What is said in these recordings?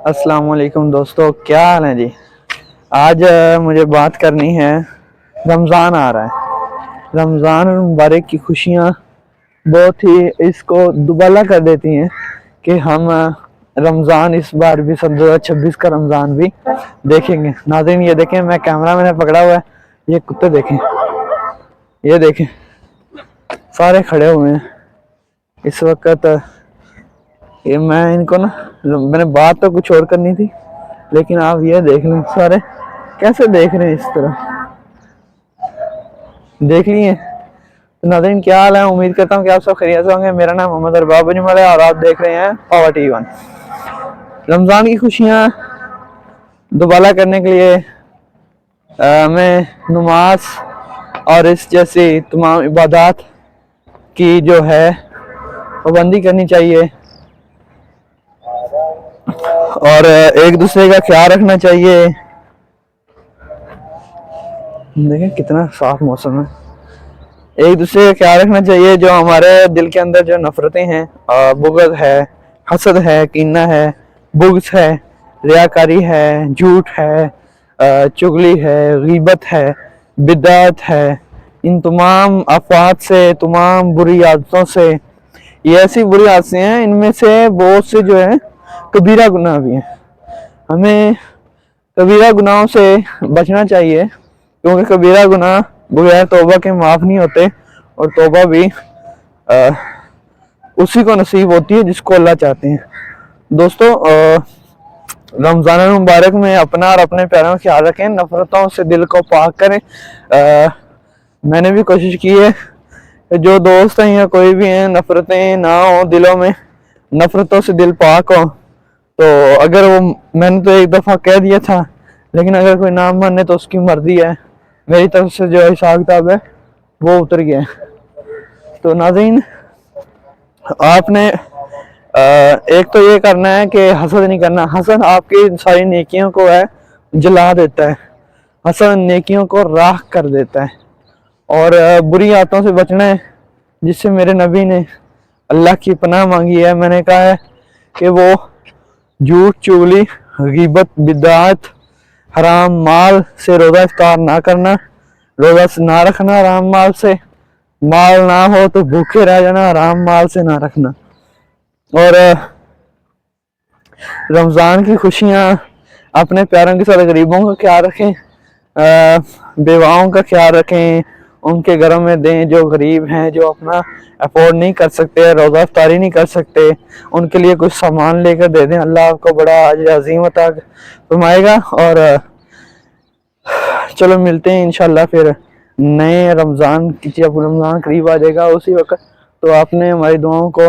السلام علیکم دوستو، کیا حال ہے جی؟ آج مجھے بات کرنی ہے، رمضان آ رہا ہے۔ رمضان مبارک کی خوشیاں بہت ہی اس کو دوبالا کر دیتی ہیں کہ ہم رمضان اس بار بھی 2026 کا رمضان بھی دیکھیں گے۔ ناظرین یہ دیکھیں، میں کیمرہ میں نے پکڑا ہوا ہے، یہ کتے دیکھیں، یہ دیکھیں سارے کھڑے ہوئے ہیں اس وقت۔ یہ میں ان کو میں نے بات تو کچھ اور کرنی تھی، لیکن آپ یہ دیکھ لیں سارے کیسے دیکھ رہے ہیں، اس طرح دیکھ لیے۔ ناظرین کیا حال ہے؟ امید کرتا ہوں کہ آپ سب خیریت سے ہوں گے۔ میرا نام محمد ارباب بنجمل ہے اور آپ دیکھ رہے ہیں پاور ٹی 1۔ رمضان کی خوشیاں دوبالا کرنے کے لیے ہمیں نماز اور اس جیسی تمام عبادات کی جو ہے پابندی کرنی چاہیے، اور ایک دوسرے کا خیال رکھنا چاہیے۔ دیکھیں کتنا صاف موسم ہے۔ ایک دوسرے کا خیال رکھنا چاہیے۔ جو ہمارے دل کے اندر جو نفرتیں ہیں، بغض ہے، حسد ہے، کینہ ہے، بغض ہے، ریاکاری ہے، جھوٹ ہے، چغلی ہے، غیبت ہے، بدعت ہے، ان تمام افعال سے، تمام بری عادتوں سے، یہ ایسی بری عادتیں ہیں، ان میں سے بہت سے جو ہے کبیرہ گناہ بھی ہیں۔ ہمیں کبیرہ گناہوں سے بچنا چاہیے، کیونکہ کبیرہ گناہ بغیر توبہ کے معاف نہیں ہوتے، اور توبہ بھی اسی کو نصیب ہوتی ہے جس کو اللہ چاہتے ہیں۔ دوستو، رمضان المبارک میں اپنا اور اپنے پیاروں کا خیال رکھیں، نفرتوں سے دل کو پاک کریں۔ میں نے بھی کوشش کی ہے کہ جو دوست ہیں یا کوئی بھی ہیں، نفرتیں نہ ہوں دلوں میں، نفرتوں سے دل پاک ہو۔ تو اگر میں نے تو ایک دفعہ کہہ دیا تھا، لیکن اگر کوئی نہ مانے تو اس کی مرضی ہے، میری طرف سے جو حساب کتاب ہے وہ اتر گیا ہے۔ تو ناظرین، آپ نے ایک تو یہ کرنا ہے کہ حسد نہیں کرنا۔ حسد آپ کی ساری نیکیوں کو ہے جلا دیتا ہے، حسد نیکیوں کو راکھ کر دیتا ہے، اور بری عادتوں سے بچنا ہے، جس سے میرے نبی نے اللہ کی پناہ مانگی ہے۔ میں نے کہا ہے کہ وہ جھوٹ، چغلی، غیبت، بدعت، حرام مال سے روزہ افطار نہ کرنا، روزہ نہ رکھنا حرام مال سے، مال نہ ہو تو بھوکے رہ جانا، حرام مال سے نہ رکھنا، اور رمضان کی خوشیاں اپنے پیاروں کے ساتھ غریبوں کا خیال رکھیں، بیواؤں کا خیال رکھیں، ان کے گھروں میں دیں جو غریب ہیں، جو اپنا افورڈ نہیں کر سکتے، روزہ افطاری نہیں کر سکتے، ان کے لیے کچھ سامان لے کر دے دیں۔ اللہ آپ کو بڑا اجر عظیم عطا فرمائے گا۔ اور چلو ملتے ہیں انشاءاللہ پھر نئے رمضان کی، جب رمضان قریب آ جائے گا اسی وقت۔ تو آپ نے ہماری دعاؤں کو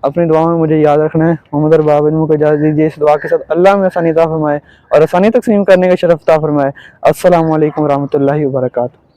اپنی دعاؤں میں مجھے یاد رکھنا ہے۔ محمد ارباب بنجمل کو اجازت دیجیے، اس دعا کے ساتھ اللہ میں آسانی عطا فرمائے اور آسانی تقسیم کرنے کا شرف عطا فرمائے۔ السلام علیکم ورحمۃ اللہ وبرکاتہ۔